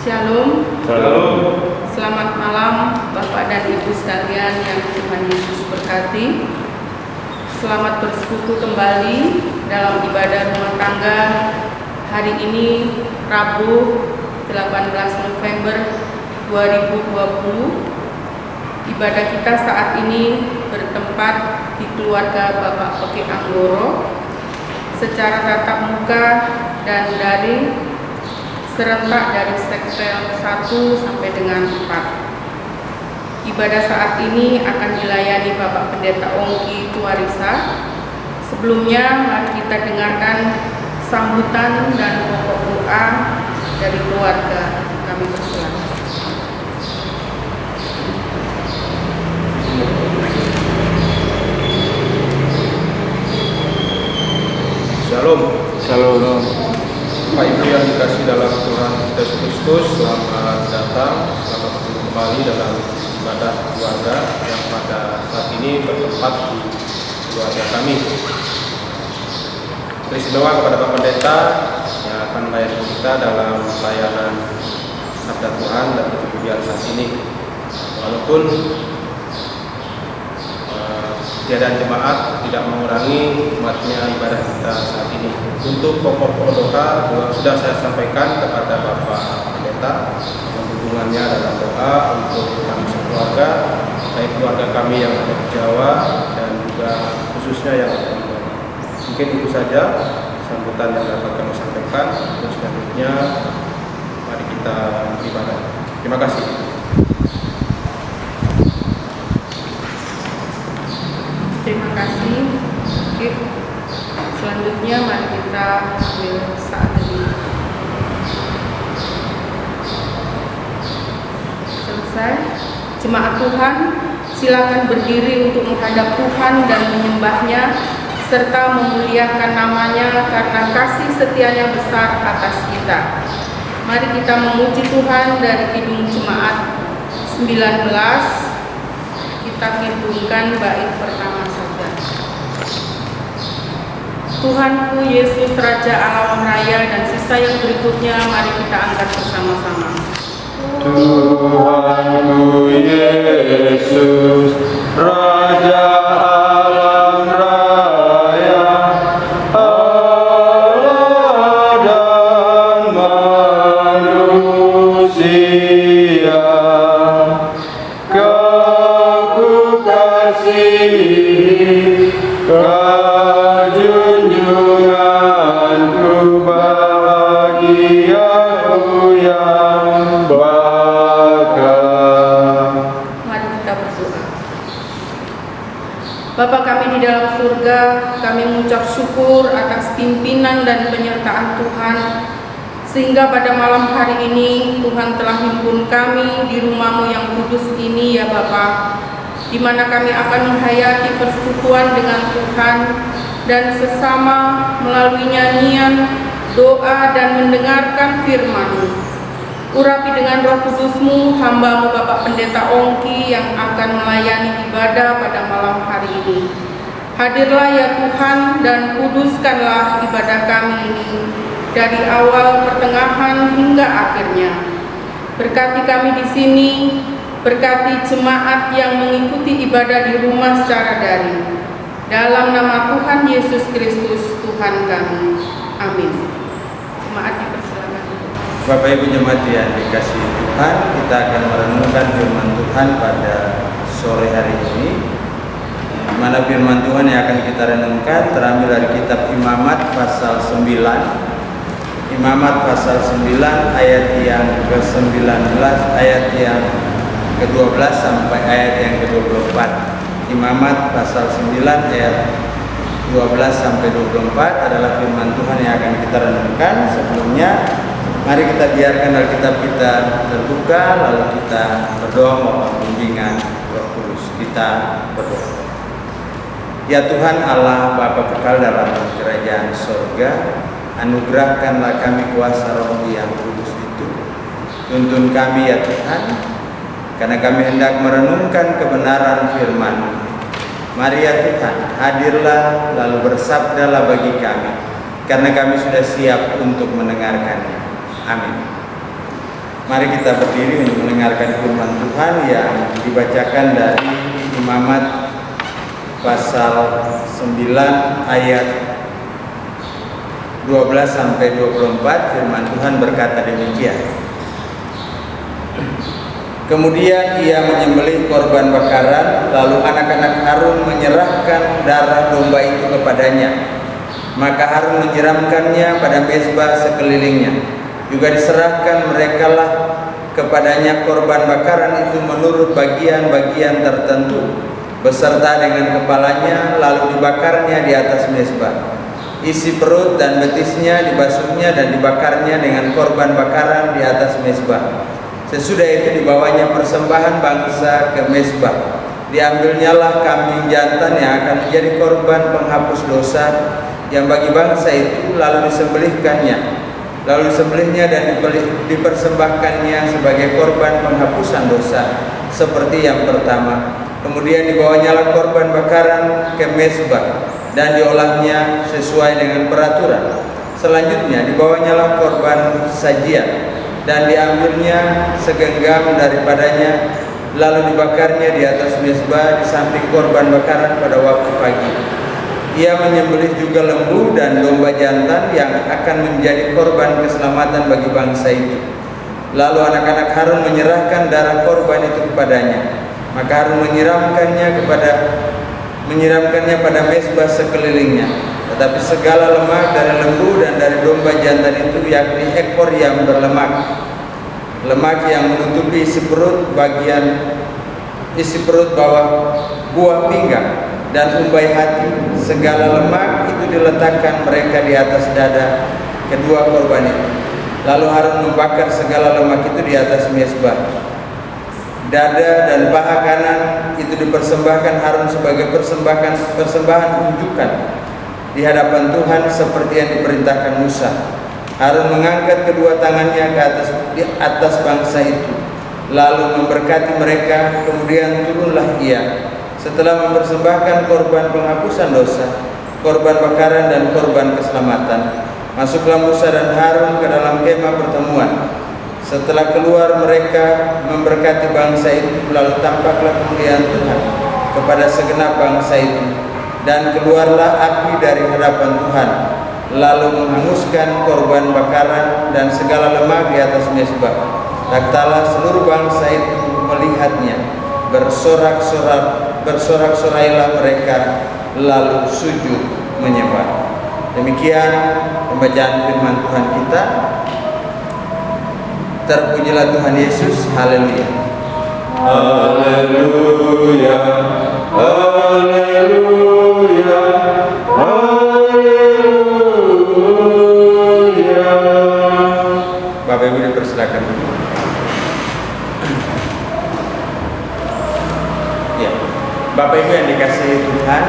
Shalom. Shalom. Selamat malam Bapak dan Ibu sekalian yang Tuhan Yesus berkati. Selamat bersekutu kembali dalam ibadah rumah tangga hari ini Rabu 18 November 2020. Ibadah kita saat ini bertempat di keluarga Bapak Oke Anggoro secara tatap muka dan daring serentak dari sektor 1 sampai dengan 4. Ibadah saat ini akan dilayani Bapak Pendeta Ongki Tuarisa. Sebelumnya mari kita dengarkan sambutan dan pokok doa dari keluarga kami bersama. Shalom. Shalom. Bapak Ibu yang dikasih dalam Tuhan Yesus Kristus, selamat datang, selamat bertemu kembali dalam ibadah keluarga yang pada saat ini bertempat di keluarga kami. Beri doa kepada Bapak Pendeta yang akan melayani kita dalam pelayanan Sabda Tuhan dan kemudian saat ini. Walaupun tiadaan jemaat tidak mengurangi nikmatnya ibadah kita saat ini. Untuk pokok-pokok doa sudah saya sampaikan kepada Bapak Pendeta, hubungannya dalam doa untuk kami sekeluarga, baik keluarga kami yang ada di Jawa dan juga khususnya yang ada di Bali. Mungkin itu saja sambutan yang dapat kami sampaikan. Dan selanjutnya mari kita beribadah. Terima kasih. Terima kasih. Oke. Selanjutnya mari kita ambil saat ini. Selesai. Jemaat Tuhan, silakan berdiri untuk menghadap Tuhan dan menyembahnya serta memuliakan namanya karena kasih setianya besar atas kita. Mari kita memuji Tuhan dari Kidung Jemaat 19. Kita kidungkan bait pertama saja. Tuhanku Yesus Raja alam raya, dan sisa yang berikutnya mari kita angkat bersama-sama. Tuhanku Yesus Raja alam raya, Allah dan manusia, Kau kasihi, junjunganku, bahagiaku yang bakal. Mari kita berdoa. Bapa kami di dalam surga, kami mengucap syukur atas pimpinan dan penyertaan Tuhan, sehingga pada malam hari ini Tuhan telah himpun kami di rumah-Mu yang kudus ini ya Bapa, di mana kami akan menghayati persekutuan dengan Tuhan dan sesama melalui nyanyian, doa dan mendengarkan firman-Mu. Urapi dengan Roh Kudus-Mu hamba-Mu Bapak Pendeta Ongki yang akan melayani ibadah pada malam hari ini. Hadirlah ya Tuhan dan kuduskanlah ibadah kami ini dari awal, pertengahan hingga akhirnya. Berkati kami di sini, berkati jemaat yang mengikuti ibadah di rumah secara daring. Dalam nama Tuhan Yesus Kristus Tuhan kami. Amin. Jemaat dipersilakan. Bapak Ibu jemaat yang dikasihi Tuhan, kita akan merenungkan firman Tuhan pada sore hari ini. Di mana firman Tuhan yang akan kita renungkan terambil dari kitab Imamat pasal 9. Imamat pasal 9 ayat yang ke-19, ayat yang ke-12 sampai ayat yang ke-24. Imamat pasal 9 ayat 12 sampai 24 adalah firman Tuhan yang akan kita renungkan. Sebelumnya mari kita biarkan Alkitab kita terbuka, lalu kita berdoa mohon bimbingan Roh Kudus. Kita berdoa. Ya Tuhan Allah Bapa kekal dalam kerajaan surga, anugerahkanlah kami kuasa Roh yang kudus itu. Tuntun kami ya Tuhan, karena kami hendak merenungkan kebenaran firman-Mu. Mari ya Tuhan, hadirlah lalu bersabdalah bagi kami, karena kami sudah siap untuk mendengarkannya. Amin. Mari kita berdiri untuk mendengarkan firman Tuhan yang dibacakan dari Imamat pasal 9 ayat 12 sampai 24. Firman Tuhan berkata demikian. Kemudian ia menyembelih korban bakaran, lalu anak-anak Harun menyerahkan darah domba itu kepadanya. Maka Harun menyiramkannya pada mezbah sekelilingnya. Juga diserahkan merekalah kepadanya korban bakaran itu menurut bagian-bagian tertentu, beserta dengan kepalanya, lalu dibakarnya di atas mezbah. Isi perut dan betisnya dibasuhnya dan dibakarnya dengan korban bakaran di atas mezbah. Sesudah itu dibawanya persembahan bangsa ke mezbah. Diambilnyalah kambing jantan yang akan menjadi korban penghapus dosa yang bagi bangsa itu, lalu disembelihkannya. Lalu disembelihnya dan dipersembahkannya sebagai korban penghapusan dosa seperti yang pertama. Kemudian dibawanyalah korban bakaran ke mezbah dan diolahnya sesuai dengan peraturan. Selanjutnya dibawanyalah korban sajian dan diambilnya segenggam daripadanya, lalu dibakarnya di atas mezbah di samping korban bakaran pada waktu pagi. Ia menyembelih juga lembu dan domba jantan yang akan menjadi korban keselamatan bagi bangsa itu. Lalu anak-anak Harun menyerahkan darah korban itu kepadanya. Maka Harun menyiramkannya pada mezbah sekelilingnya. Tetapi segala lemak dari lembu dan dari domba jantan itu, yakni ekor yang berlemak, lemak yang menutupi isi perut bawah buah pinggang dan umbai hati, segala lemak itu diletakkan mereka di atas dada kedua korban itu. Lalu Harun membakar segala lemak itu di atas mezbah. Dada dan paha kanan itu dipersembahkan Harun sebagai persembahan unjukan di hadapan Tuhan seperti yang diperintahkan Musa. Harun mengangkat kedua tangannya di atas bangsa itu, lalu memberkati mereka. Kemudian turunlah ia. Setelah mempersembahkan korban penghapusan dosa, korban bakaran dan korban keselamatan, masuklah Musa dan Harun ke dalam kemah pertemuan. Setelah keluar mereka memberkati bangsa itu, lalu tampaklah kemuliaan Tuhan kepada segenap bangsa itu, dan keluarlah api dari hadapan Tuhan, lalu menghanguskan korban bakaran dan segala lemak di atas mezbah. Tatkala seluruh bangsa itu melihatnya, bersorak-sorailah mereka, lalu sujud menyembah. Demikian pembacaan firman Tuhan kita. Terpujilah Tuhan Yesus. Haleluya. Haleluya. Haleluya. Haleluya. Bapak Ibu dipersilakan. Ya, Bapak Ibu yang dikasihi Tuhan,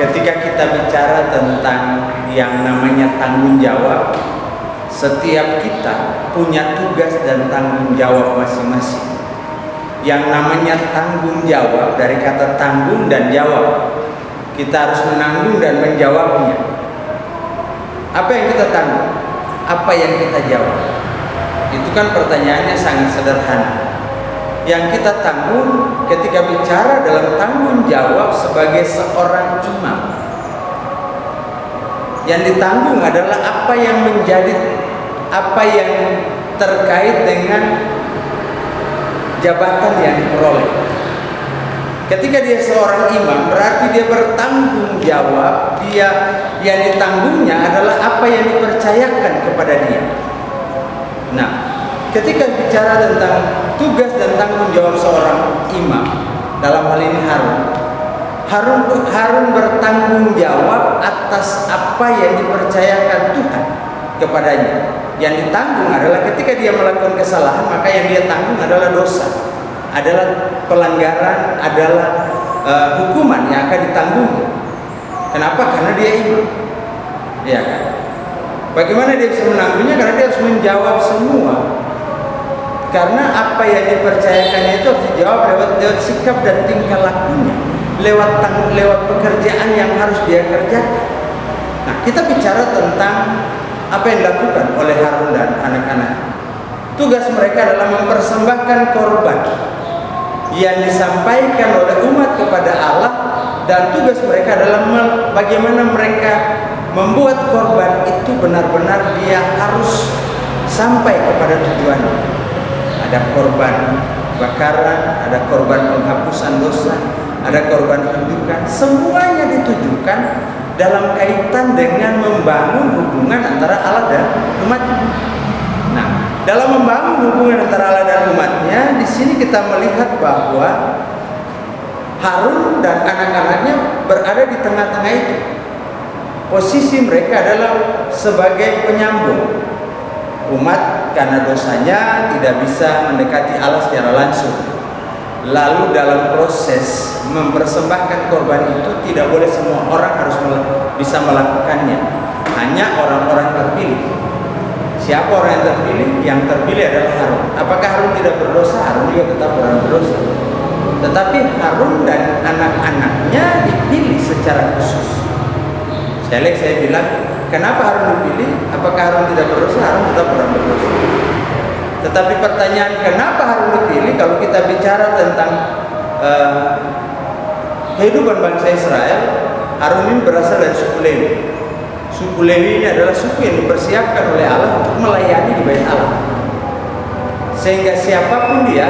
ketika kita bicara tentang yang namanya tanggung jawab, setiap kita punya tugas dan tanggung jawab masing-masing. Yang namanya tanggung jawab dari kata tanggung dan jawab, kita harus menanggung dan menjawabnya. Apa yang kita tanggung? Apa yang kita jawab? Itu kan pertanyaannya sangat sederhana. Yang kita tanggung ketika bicara dalam tanggung jawab sebagai seorang imam, yang ditanggung adalah apa yang terkait dengan jabatan yang diperoleh. Ketika dia seorang imam, berarti dia bertanggung jawab. Dia yang ditanggungnya adalah apa yang dipercayakan kepada dia. Nah, ketika bicara tentang tugas dan tanggung jawab seorang imam, dalam hal ini Harun bertanggung jawab atas apa yang dipercayakan Tuhan kepadanya. Yang ditanggung adalah ketika dia melakukan kesalahan, maka yang dia tanggung adalah dosa, adalah pelanggaran, adalah hukuman yang akan ditanggung. Kenapa? Karena dia imam. Ya kan? Bagaimana dia bisa menanggungnya? Karena dia harus menjawab semua. Karena apa yang dipercayakannya itu harus dijawab lewat sikap dan tingkah lakunya, lewat pekerjaan yang harus dia kerjakan. Nah, kita bicara tentang apa yang dilakukan oleh Harun dan anak-anak. Tugas mereka adalah mempersembahkan korban yang disampaikan oleh umat kepada Allah, dan tugas mereka adalah bagaimana mereka membuat korban itu benar-benar dia harus sampai kepada tujuannya. Ada korban bakaran, ada korban penghapusan dosa, ada korban hindukan, semuanya ditujukan dalam kaitan dengan membangun hubungan antara Allah dan umatnya. Nah, dalam membangun hubungan antara Allah dan umatnya, di sini kita melihat bahwa Harun dan anak-anaknya berada di tengah-tengah itu. Posisi mereka adalah sebagai penyambung. Umat karena dosanya tidak bisa mendekati Allah secara langsung. Lalu dalam proses mempersembahkan korban itu tidak boleh semua orang harus bisa melakukannya. Hanya orang-orang terpilih. Siapa orang yang terpilih? Yang terpilih adalah Harun. Apakah Harun tidak berdosa? Harun juga tetap orang berdosa. Tetapi Harun dan anak-anaknya dipilih secara khusus. Saya bilang, kenapa Harun dipilih? Apakah Harun tidak berdosa? Harun tetap orang berdosa. Tetapi pertanyaan kenapa Harun dipilih, kalau kita bicara tentang kehidupan bangsa Israel, Harun ini berasal dari suku Lewi. Suku Lewi ini adalah suku yang dipersiapkan oleh Allah untuk melayani di bait Allah. Sehingga siapapun dia,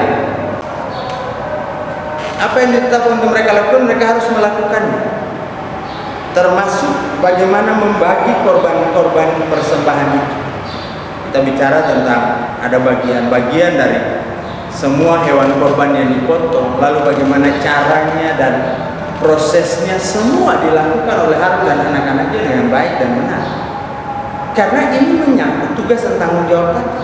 apa yang ditetapkan untuk mereka lakukan, mereka harus melakukannya. Termasuk bagaimana membagi korban-korban persembahan itu. Kita bicara tentang ada bagian-bagian dari semua hewan korban yang dipotong, lalu bagaimana caranya dan prosesnya, semua dilakukan oleh Harun dan anak-anaknya dengan baik dan benar. Karena ini menyangkut tugas dan tanggung jawab tadi.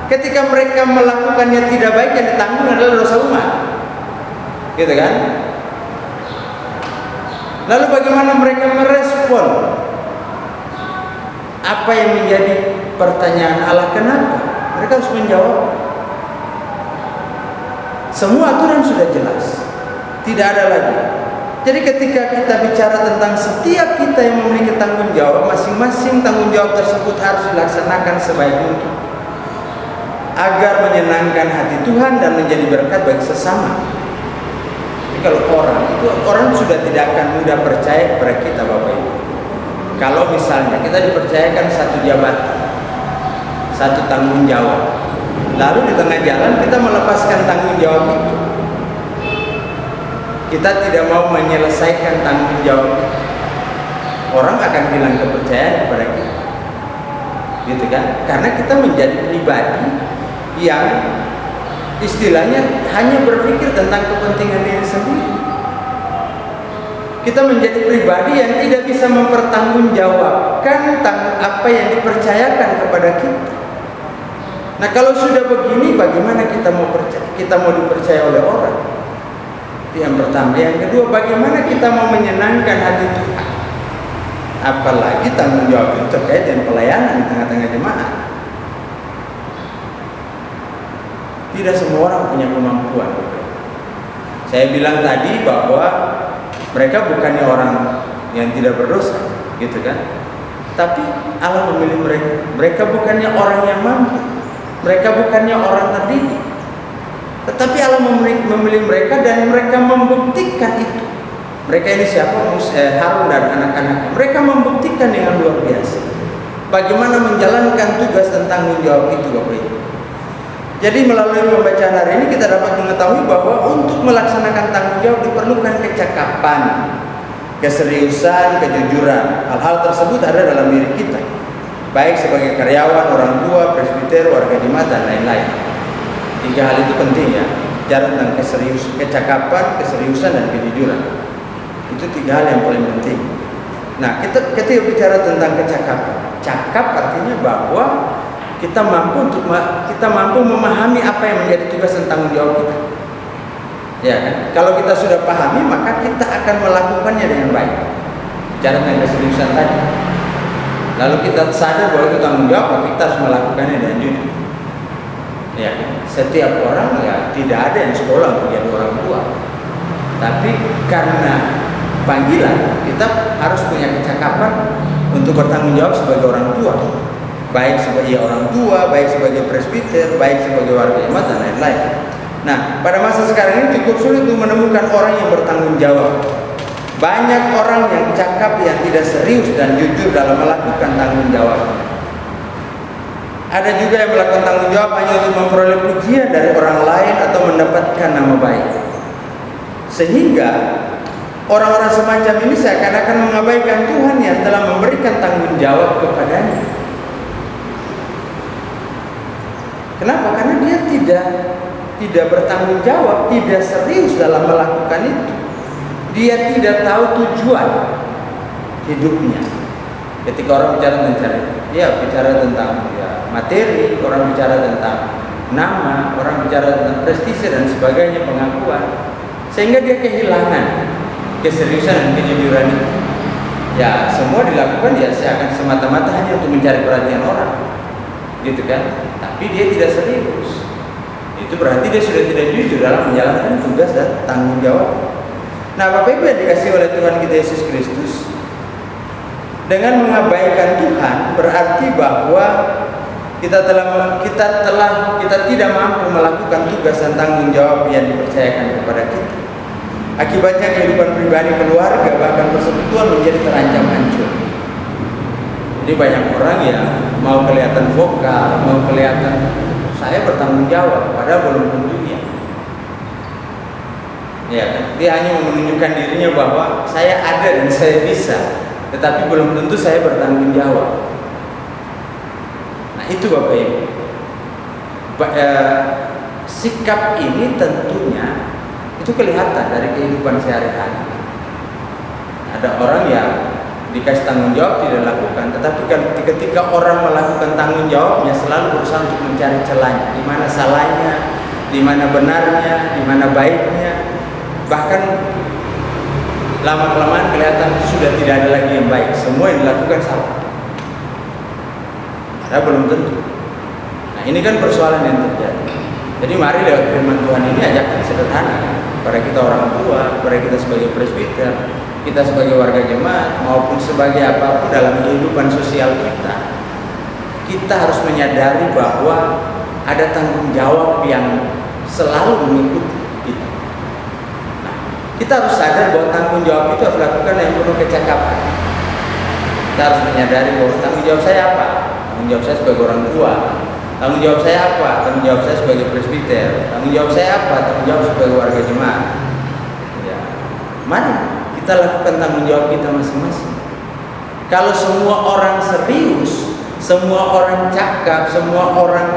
Ketika mereka melakukannya tidak baik, yang ditanggung adalah dosa umat. Gitu kan? Lalu bagaimana mereka merespon apa yang menjadi pertanyaan Allah, kenapa? Mereka harus menjawab. Semua aturan sudah jelas, tidak ada lagi. Jadi ketika kita bicara tentang setiap kita yang memiliki tanggung jawab, masing-masing tanggung jawab tersebut harus dilaksanakan sebaik mungkin agar menyenangkan hati Tuhan dan menjadi berkat bagi sesama. Jadi kalau orang sudah tidak akan mudah percaya kepada kita, Bapak Ibu. Kalau misalnya kita dipercayakan satu jabatan, satu tanggung jawab, lalu di tengah jalan kita melepaskan tanggung jawab itu, kita tidak mau menyelesaikan tanggung jawab, orang akan hilang kepercayaan kepada kita, gitu kan? Karena kita menjadi pribadi yang istilahnya hanya berpikir tentang kepentingan diri sendiri. Kita menjadi pribadi yang tidak bisa mempertanggungjawabkan apa yang dipercayakan kepada kita. Nah, kalau sudah begini, bagaimana kita mau dipercaya oleh orang? Itu yang pertama. Yang kedua, bagaimana kita mau menyenangkan hati Tuhan? Apalagi tanggung jawab itu terkait dengan pelayanan di tengah-tengah jemaat. Tidak semua orang punya kemampuan. Saya bilang tadi bahwa mereka bukannya orang yang tidak berdosa, gitu kan? Tapi Allah memilih mereka. Mereka bukannya orang yang mampu. Mereka bukannya orang terdidik. Tetapi Allah memilih mereka dan mereka membuktikan itu. Mereka ini siapa? Harun dan anak-anaknya. Mereka membuktikan dengan luar biasa bagaimana menjalankan tugas dan tanggung jawab itu, Bapak Ibu. Jadi melalui pembacaan hari ini kita dapat mengetahui bahwa untuk melaksanakan tanggung jawab diperlukan kecakapan, keseriusan, kejujuran. Hal-hal tersebut ada dalam diri kita, baik sebagai karyawan, orang tua, presbiter, warga jemaat, dan lain-lain. 3 hal itu penting ya. Bicara tentang kecakapan, keseriusan, dan kejujuran. Itu 3 hal yang paling penting. Nah, ketika bicara tentang kecakapan, cakap artinya bahwa kita mampu memahami apa yang menjadi tugas dan tanggung jawab kita. Ya kan? Kalau kita sudah pahami, maka kita akan melakukannya dengan baik. Bicara tentang keseriusan tadi. Lalu kita sadar bahwa itu tanggung jawab, maka kita harus melakukannya dengan jujur. Ya, setiap orang ya tidak ada yang sekolah untuk jadi orang tua. Tapi karena panggilan, kita harus punya kecakapan untuk bertanggung jawab sebagai orang tua. baik sebagai orang tua, baik sebagai presbiter, baik sebagai warga jemaat dan lain-lain. Nah, pada masa sekarang ini cukup sulit untuk menemukan orang yang bertanggung jawab. Banyak orang yang cakap yang tidak serius dan jujur dalam melakukan tanggung jawab. Ada juga yang melakukan tanggung jawab hanya untuk memperoleh pujian dari orang lain atau mendapatkan nama baik. Sehingga orang-orang semacam ini seakan-akan mengabaikan Tuhan yang telah memberikan tanggung jawab kepadanya. Kenapa? Karena dia tidak bertanggung jawab, tidak serius dalam melakukan itu. Dia tidak tahu tujuan hidupnya. Ketika orang bicara tentang materi, orang bicara tentang nama, orang bicara tentang prestise dan sebagainya, pengakuan, sehingga dia kehilangan keseriusan dan kejujuran itu. Ya, semua dilakukan ya seakan semata-mata hanya untuk mencari perhatian orang, gitu kan? Tapi dia tidak serius. Itu berarti dia sudah tidak jujur dalam menjalankan tugas dan tanggung jawab. Nah, Bapak Ibu yang dikasihi oleh Tuhan kita Yesus Kristus, dengan mengabaikan Tuhan berarti bahwa kita tidak mampu melakukan tugas dan tanggung jawab yang dipercayakan kepada kita. Akibatnya kehidupan pribadi, keluarga, bahkan persekutuan menjadi terancam hancur. Jadi banyak orang yang mau kelihatan vokal, mau kelihatan saya bertanggung jawab, padahal belum tentunya. Ya, dia hanya menunjukkan dirinya bahwa saya ada dan saya bisa, tetapi belum tentu saya bertanggung jawab. Nah, itu Bapak Ibu. Sikap ini tentunya itu kelihatan dari kehidupan sehari-hari. Ada orang yang dikasih tanggung jawab tidak lakukan, tetapi ketika orang melakukan tanggung jawabnya selalu berusaha untuk mencari celahnya, di mana salahnya, di mana benarnya, di mana baiknya. Bahkan lama-kelamaan kelihatan sudah tidak ada lagi yang baik, semua yang dilakukan salah. Padahal belum tentu. Nah, ini kan persoalan yang terjadi. Jadi mari lewat firman Tuhan ini ajakan sederhana pada kita orang tua, pada kita sebagai presbiter, kita sebagai warga jemaat, maupun sebagai apapun dalam kehidupan sosial kita. Kita harus menyadari bahwa ada tanggung jawab yang selalu mengikuti kita. Nah, kita harus sadar bahwa tanggung jawab itu harus dilakukan yang penuh kecakapan. Kita harus menyadari bahwa tanggung jawab saya apa? Tanggung jawab saya sebagai orang tua. Tanggung jawab saya apa? Tanggung jawab saya sebagai presbiter. Tanggung jawab saya apa? Tanggung jawab sebagai warga jemaat. Ya, mari kita lakukan tanggung jawab kita masing-masing. Kalau semua orang serius, semua orang cakap, semua orang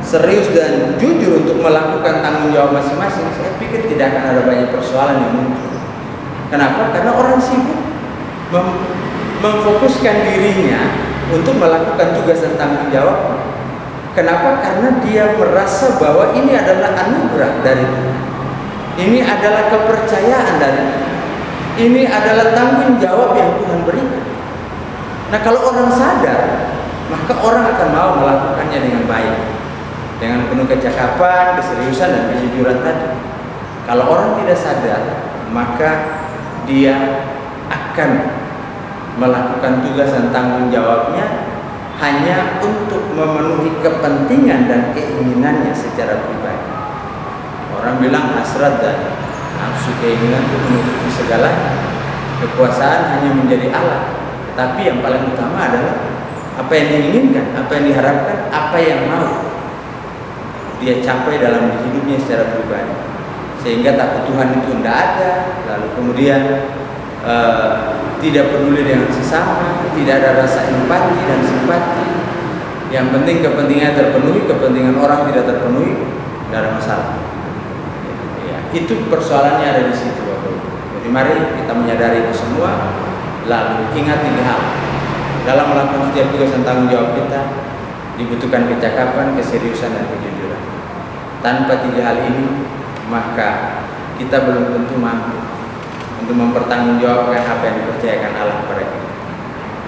serius dan jujur untuk melakukan tanggung jawab masing-masing, saya pikir tidak akan ada banyak persoalan yang muncul. Kenapa? Karena orang sibuk memfokuskan dirinya untuk melakukan tugas dan tanggung jawab. Kenapa? Karena dia merasa bahwa ini adalah anugerah dari Tuhan. Ini adalah kepercayaan dari Tuhan. Ini adalah tanggung jawab yang Tuhan berikan. Nah, kalau orang sadar, maka orang akan mau melakukannya dengan baik, dengan penuh kecakapan, keseriusan dan kejujuran tadi. Kalau orang tidak sadar, maka dia akan melakukan tugas dan tanggung jawabnya hanya untuk memenuhi kepentingan dan keinginannya secara pribadi. Orang bilang hasrat dan nafsu keinginan itu menutupi segalanya. Kekuasaan hanya menjadi alat, tetapi yang paling utama adalah apa yang diinginkan, apa yang diharapkan, apa yang mau dia capai dalam hidupnya secara pribadi. Sehingga takut Tuhan itu tidak ada, lalu kemudian tidak peduli dengan sesama, tidak ada rasa empati dan simpati. Yang penting kepentingan terpenuhi, kepentingan orang tidak terpenuhi, tidak ada masalah. Ya, itu persoalannya ada di situ, Bapak Ibu. Jadi mari kita menyadari itu semua, lalu ingat 3 hal. Dalam melakukan setiap tugas dan tanggung jawab kita dibutuhkan kecakapan, keseriusan dan kejujuran. Tanpa 3 hal ini, maka kita belum tentu mampu untuk mempertanggungjawabkan apa yang dipercayakan Allah kepada kita.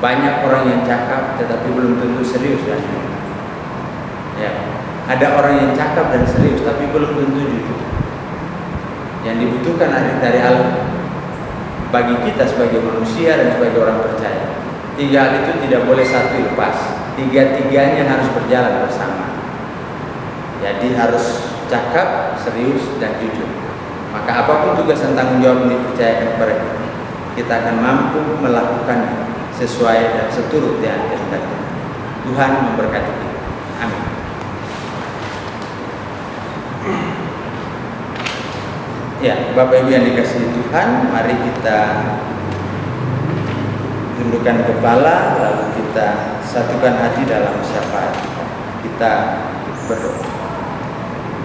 Banyak orang yang cakap tetapi belum tentu serius dan ya, ada orang yang cakap dan serius tapi belum tentu jujur. Yang dibutuhkan dari Allah bagi kita sebagai manusia dan sebagai orang percaya. 3 hal itu tidak boleh satu lepas. tiga-tiganya harus berjalan bersama. Jadi harus cakap, serius, dan jujur. Maka apapun tugas dan tanggung jawab yang dipercayakan kepada kita akan mampu melakukannya sesuai dan seturut dengan kehendak Tuhan. Memberkati kita. Amin. Ya, Bapak Ibu yang dikasihi Tuhan, mari kita tundukkan kepala, lalu kita satukan hati dalam syafaat. Kita berdoa.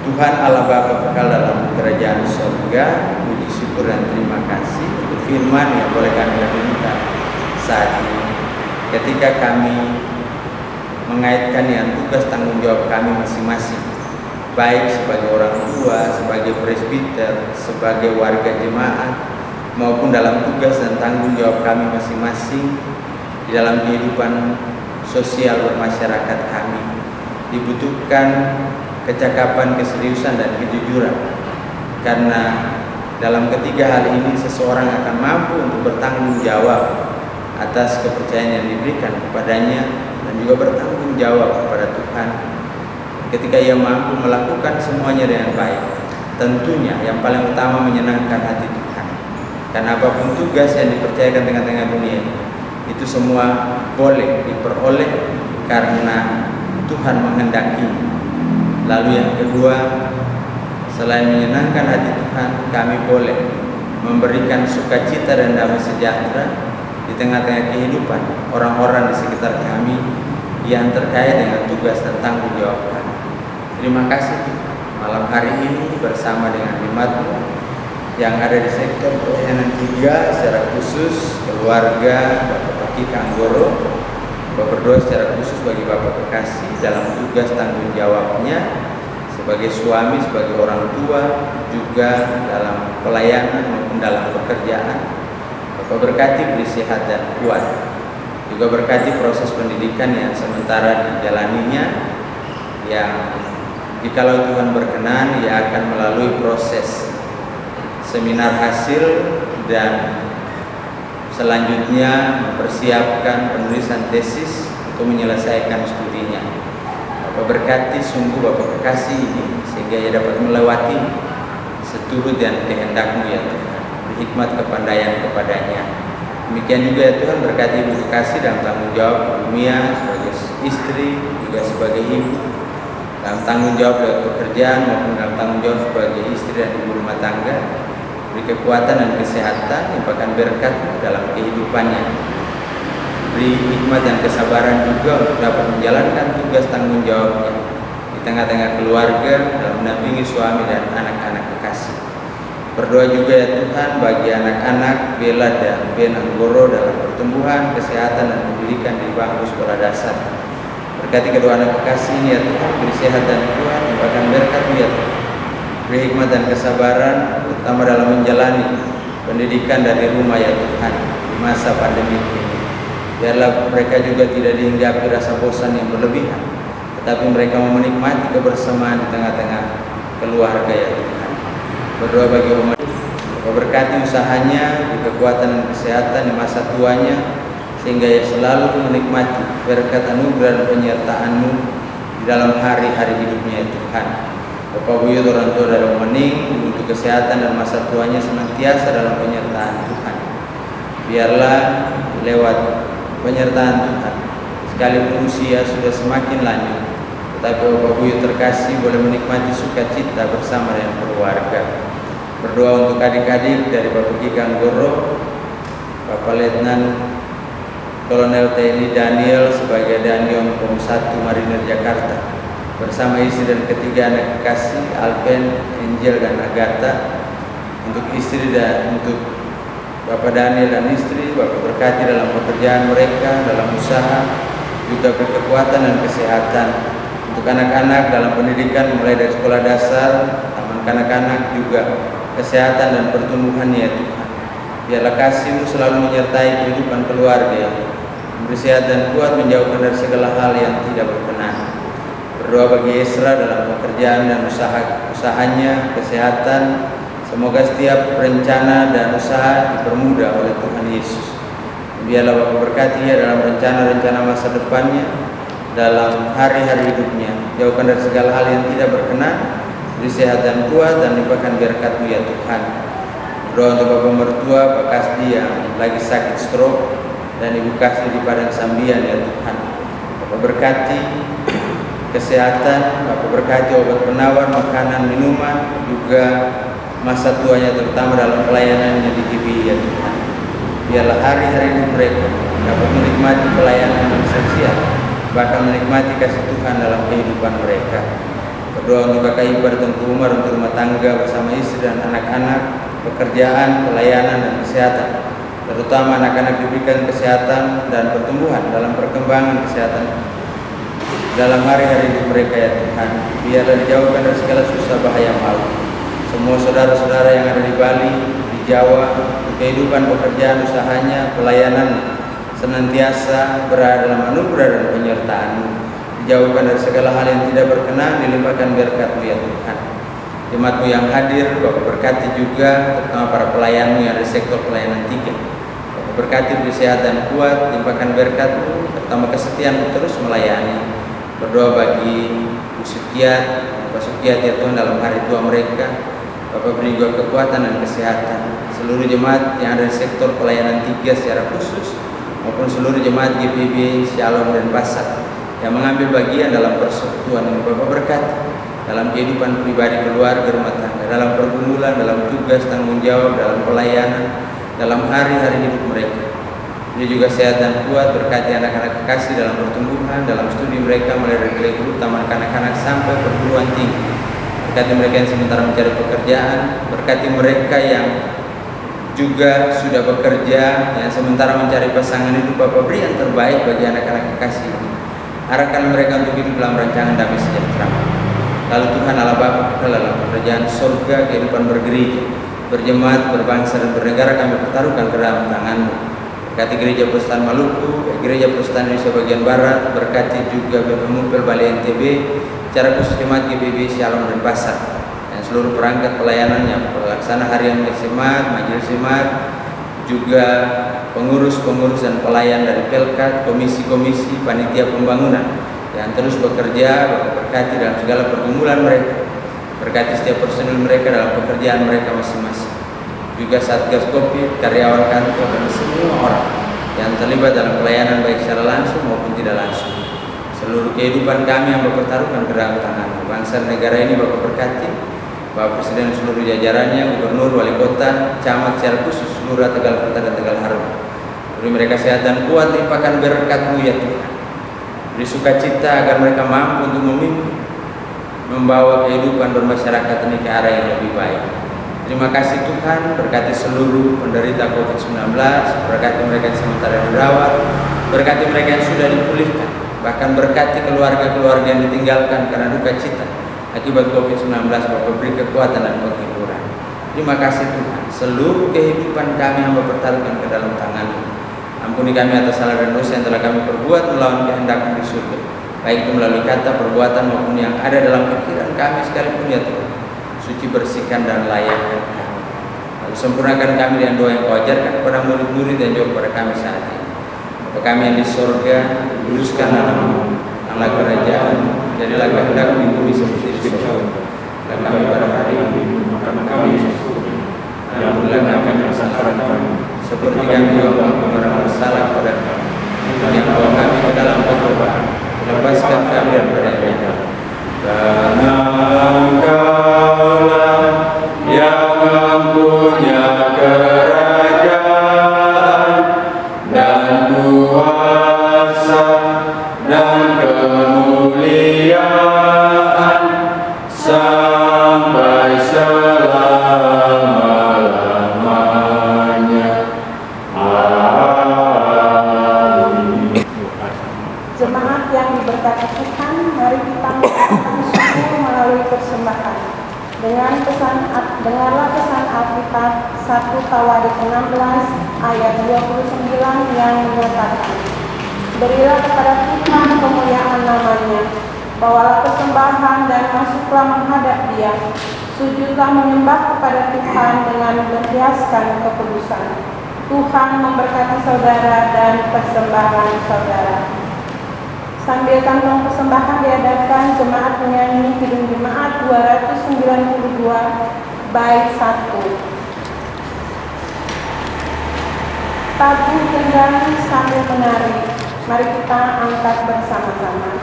Tuhan Allah Bapa kekal dalam kerajaan surga, puji syukur dan terima kasih untuk firman yang boleh kami renungkan saat ini. Ketika kami mengaitkan dengan tugas tanggung jawab kami masing-masing, baik sebagai orang tua, sebagai presbiter, sebagai warga jemaat, maupun dalam tugas dan tanggung jawab kami masing-masing di dalam kehidupan sosial bermasyarakat kami, dibutuhkan kecakapan, keseriusan, dan kejujuran. Karena dalam ketiga hal ini seseorang akan mampu untuk bertanggung jawab atas kepercayaan yang diberikan kepadanya dan juga bertanggung jawab kepada Tuhan. Ketika ia mampu melakukan semuanya dengan baik, tentunya yang paling utama menyenangkan hati Tuhan. Karena apapun tugas yang dipercayakan tengah-tengah dunia, itu semua boleh diperoleh karena Tuhan menghendaki. Lalu yang kedua, selain menyenangkan hati Tuhan, kami boleh memberikan sukacita dan damai sejahtera di tengah-tengah kehidupan orang-orang di sekitar kami yang terkait dengan tugas dan tanggung jawab kami. Terima kasih Tuhan, malam hari ini bersama dengan jemaat-Mu yang ada di sektor pelayanan 3, secara khusus keluarga Bapak Paki Kanggoro, berdoa secara khusus bagi Bapak kekasih dalam tugas tanggung jawabnya sebagai suami, sebagai orang tua, juga dalam pelayanan maupun dalam pekerjaan. Bapak berkati, beri sehat dan kuat. Juga berkati proses pendidikan yang sementara dijalaninya, yang jikalau Tuhan berkenan, ia akan melalui proses seminar hasil dan selanjutnya mempersiapkan penulisan tesis untuk menyelesaikan studinya. Bapak berkati sungguh Bapak kekasih ini sehingga ia dapat melewati seturut dan kehendak-Mu ya Tuhan. Beri hikmat kepandaian kepadanya. Demikian juga ya Tuhan, berkati Ibu kekasih dalam tanggung jawab dunia sebagai istri, juga sebagai ibu, dalam tanggung jawab dalam pekerjaan maupun dalam tanggung jawab sebagai istri dan ibu rumah tangga. Beri kekuatan dan kesehatan, limpahkan berkat dalam kehidupannya. Beri hikmat dan kesabaran juga untuk dapat menjalankan tugas tanggung jawabnya di tengah-tengah keluarga dalam mendampingi suami dan anak-anak kekasih. Berdoa juga ya Tuhan bagi anak-anak Bella dan Ben Anggoro dalam pertumbuhan, kesehatan, dan pendidikan di bangku sekolah dasar. Berkati kedua anak kekasih ini ya Tuhan, beri sehat dan kuat, limpahkan berkat ya Tuhan. Beri hikmat dan kesabaran, terutama dalam menjalani pendidikan dari rumah ya Tuhan di masa pandemi ini. Biarlah mereka juga tidak dihinggapi rasa bosan yang berlebihan, tetapi mereka mau menikmati kebersamaan di tengah-tengah keluarga ya Tuhan. Berdoa bagi umat, berkati usahanya, di kekuatan dan kesehatan di masa tuanya, sehingga ia selalu menikmati berkat anugerah dan penyertaan-Mu di dalam hari-hari hidupnya ya Tuhan. Bapak buyut orang tua dalam mening untuk kesehatan dan masa tuanya senantiasa dalam penyertaan Tuhan. Biarlah lewat penyertaan Tuhan, sekalipun usia sudah semakin lanjut, tetapi Bapak buyut terkasih boleh menikmati sukacita bersama dengan keluarga. Berdoa untuk adik-adik dari Bapak Ki Kanggoro, Bapak Letnan Kolonel TNI Daniel sebagai Danion Pom 1 Marinir Jakarta, bersama istri dan ketiga anak kekasih Alpen, Angel, dan Agatha. Untuk istri dan untuk Bapak Daniel dan istri, Bapak berkati dalam pekerjaan mereka, dalam usaha, juga berkekuatan dan kesehatan. Untuk anak-anak dalam pendidikan mulai dari sekolah dasar, taman kanak-kanak, juga kesehatan dan pertumbuhannya ya Tuhan. Biarlah kasih-Mu selalu menyertai kehidupan keluarga, memberi sehat dan kuat, menjauhkan dari segala hal yang tidak berkenan. Berdoa bagi Esra dalam pekerjaan dan usahanya, kesehatan. Semoga setiap rencana dan usaha dipermudah oleh Tuhan Yesus. Biarlah Bapak berkati ia dalam rencana-rencana masa depannya, dalam hari-hari hidupnya. Jauhkan dari segala hal yang tidak berkenan, beri sehat dan kuat, dan limpahkan berkat-Mu ya Tuhan. Berdoa untuk Bapak mertua, Pak Kasdi yang lagi sakit stroke, dan Ibu Kasdi di Padang Sambian ya Tuhan. Bapak berkati kesehatan, Bapak berkati obat penawar, makanan, minuman, juga masa tuanya terutama dalam pelayanannya di GBI ya Tuhan. Biarlah hari-hari hidup mereka dapat menikmati pelayanan yang esensial, bahkan menikmati kasih Tuhan dalam kehidupan mereka. Berdoa untuk Kakak Ipar Tengku Umar, untuk rumah tangga bersama istri dan anak-anak, pekerjaan, pelayanan, dan kesehatan. Terutama anak-anak diberikan kesehatan dan pertumbuhan dalam perkembangan kesehatan dalam hari-hari hidup mereka ya Tuhan. Biarlah dijauhkan dari segala susah bahaya maut. Semua saudara-saudara yang ada di Bali, di Jawa, di kehidupan pekerjaan usahanya, pelayanannya, senantiasa berada dalam anugerah dan penyertaan-Mu. Dijauhkan dari segala hal yang tidak berkenan, dilimpahkan berkat-Mu ya Tuhan. Jemaat-Mu yang hadir, Bapak berkati juga, terutama para pelayan-Mu yang ada di sektor pelayanan 3. Bapak berkati beri sehat dan kuat, limpahkan berkat-Mu, terutama kesetiaan terus melayani. Berdoa bagi Bu Sukiat, Bapak Sukiat ya Tuhan dalam hari tua mereka. Bapak beri juga kekuatan dan kesehatan. Seluruh jemaat yang ada di sektor pelayanan 3 secara khusus, maupun seluruh jemaat GPB, Shalom dan Pasar yang mengambil bagian dalam persekutuan ini, Bapak berkati dalam kehidupan pribadi, keluarga, rumah tangga, dalam pergumulan, dalam tugas, tanggung jawab, dalam pelayanan, dalam hari-hari hidup mereka. Dia juga sehat dan kuat, berkati anak-anak kekasih dalam pertumbuhan, dalam studi mereka mulai dari playgroup, taman kanak-kanak sampai perguruan tinggi. Berkati mereka yang sementara mencari pekerjaan, berkati mereka yang juga sudah bekerja, yang sementara mencari pasangan hidup. Bapak beri yang terbaik bagi anak-anak kekasih ini. Arahkan mereka untuk hidup dalam rancangan damai sejahtera. Lalu Tuhan Allah Bapa kekal dalam kerajaan surga, kehidupan bergereja, berjemaat, berbangsa, dan bernegara kami pertaruhkan ke dalam tangan-Mu. Berkati Gereja Protestan Maluku, Gereja Protestan Indonesia bagian Barat, berkati juga BPM Bali NTB, secara khusus jemaat GBB, Shalom dan Pasar, dan seluruh perangkat pelayanannya, pelaksana harian jemaat, majelis jemaat, juga pengurus-pengurus dan pelayan dari Pelkat, komisi-komisi, panitia pembangunan yang terus bekerja. Bapak berkati dalam segala pergumulan mereka, berkati setiap personil mereka dalam pekerjaan mereka masing-masing, juga Satgas Covid, karyawan kantor, dan semua orang yang terlibat dalam pelayanan baik secara langsung maupun tidak langsung. Seluruh kehidupan kami yang berpertaruhkan ke dalam tangan bangsa dan negara ini Bapak berkati. Bapak Presiden seluruh jajarannya, Gubernur, Wali Kota, Camat secara khusus, Lurah Tegal Kota dan Tegal Harum. Beri mereka sehat dan kuat, limpahkan berkat-Mu ya Tuhan. Beri sukacita agar mereka mampu untuk memimpin, membawa kehidupan bermasyarakat ini ke arah yang lebih baik. Terima kasih Tuhan, berkati seluruh penderita COVID-19, berkati mereka yang sementara dirawat, berkati mereka yang sudah dipulihkan, bahkan berkati keluarga-keluarga yang ditinggalkan karena duka cita akibat COVID-19. Bapak beri kekuatan dan penghiburan. Terima kasih Tuhan, seluruh kehidupan kami hamba pertaruhkan ke dalam tangan-Mu. Ampuni kami atas salah dan dosa yang telah kami perbuat melawan kehendak-Mu di surga, baik itu melalui kata, perbuatan maupun yang ada dalam pikiran kami sekalipun ya Tuhan. Suci, bersihkan dan layakkan kami, lalu sempurnakan kami dengan doa yang Kau ajarkan kepada murid-murid dan juga kepada kami saat ini. Bapa kami yang di surga, kuduskan nama-Mu, datanglah kerajaan, jadilah kehendak-Mu di bumi seperti di surga. Dan kami pada hari ini makan kami dan ampunilah kami kesalahan kami, seperti kami juga mengampuni orang bersalah kepada kami. Yang bawa kami ke dalam pencobaan, lepaskan kami daripada yang jahat. Karena Engkau-lah yang mempunyai kerajaan dan kuasa dan kemuliaan sampai selama-lamanya. Amin. Jemaat yang diberkati Tuhan, mari kita mengucapkan syukur melalui persembahan. Dengarlah pesan Alkitab 1 Tawarik 16 ayat 29 yang menyatakan, berilah kepada Tuhan kemuliaan namanya, bawalah persembahan dan masuklah menghadap Dia, sujudlah menyembah kepada Tuhan dengan berhiaskan kekudusan. Tuhan memberkati saudara dan persembahan saudara. Sambil kantong persembahan diadakan, jemaat menyanyi Kidung Jemaat 292 bait 1. Tabung tunggang sambil menari. Mari kita angkat bersama-sama.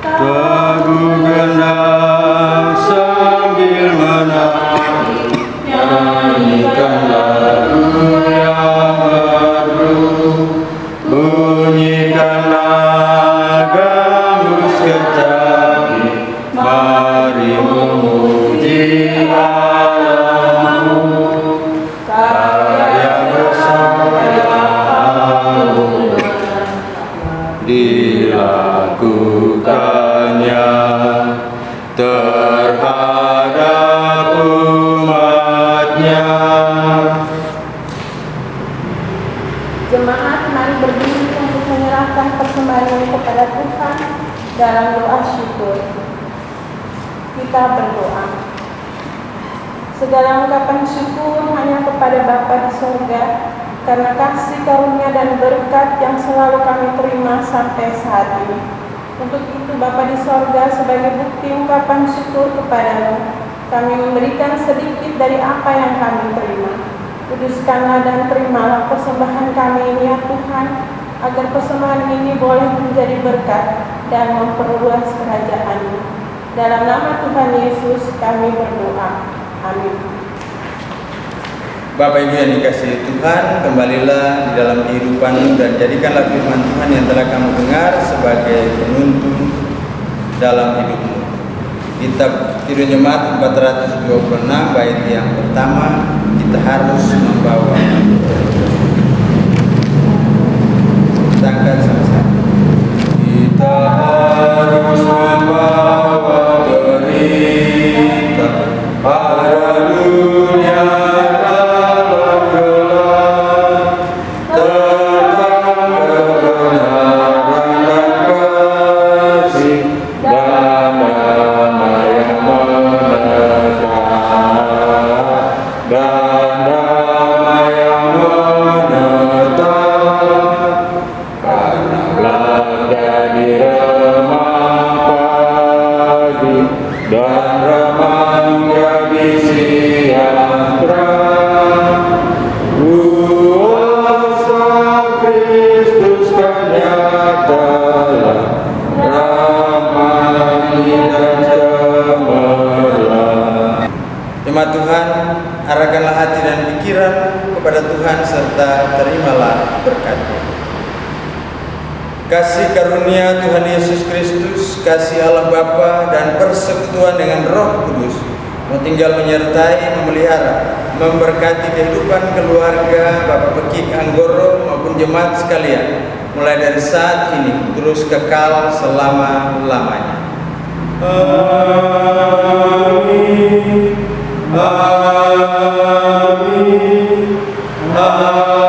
Tabung gendang sambil menari, nyanyikan lagu yang merdu, bunyikan naga muskecapi, mari memuji Allahmu, karya bersamamu dilakukannya terhadap umatnya. Jemaat, mari berdiri untuk menyerahkan persembahan ini kepada Tuhan dalam doa syukur. Kita berdoa. Segala ungkapan syukur hanya kepada Bapa di surga, karena kasih karunia dan berkat yang selalu kami terima sampai saat ini. Untuk itu Bapa di sorga, sebagai bukti ungkapan syukur kepada-Mu, kami memberikan sedikit dari apa yang kami terima. Kuduskanlah dan terimalah persembahan kami ini ya Tuhan, agar persembahan ini boleh menjadi berkat dan memperluas kerajaan-Mu. Dalam nama Tuhan Yesus kami berdoa. Amin. Bapak Ibu yang dikasihi Tuhan, kembalilah di dalam kehidupan dan jadikanlah firman Tuhan yang telah kamu dengar sebagai penuntun dalam hidupmu. Kitab Kidung Jemaat 426 bait yang pertama, kita harus membawa. Kita angkat sama-sama. Kita harus membawa berita pada dunia dalam gelap tentang kebenaran dan kasih dan damai yang menetap, dan damai yang menetap, karena jadi remang pagi dan remang jadi siang terang. Kuasa Kristus kan nyatalah, ramai dan cemerlang. Jemaat Tuhan, arahkanlah hati dan pikiran kepada Tuhan serta terimalah berkat-Nya. Kasih karunia Tuhan Yesus Kristus, kasih Allah Bapa dan persekutuan dengan Roh Kudus tinggal menyertai, memelihara, memberkati kehidupan keluarga Bapak Pekik Anggoro maupun jemaat sekalian, mulai dari saat ini terus kekal selama-lamanya. Amin. Amin. Amin.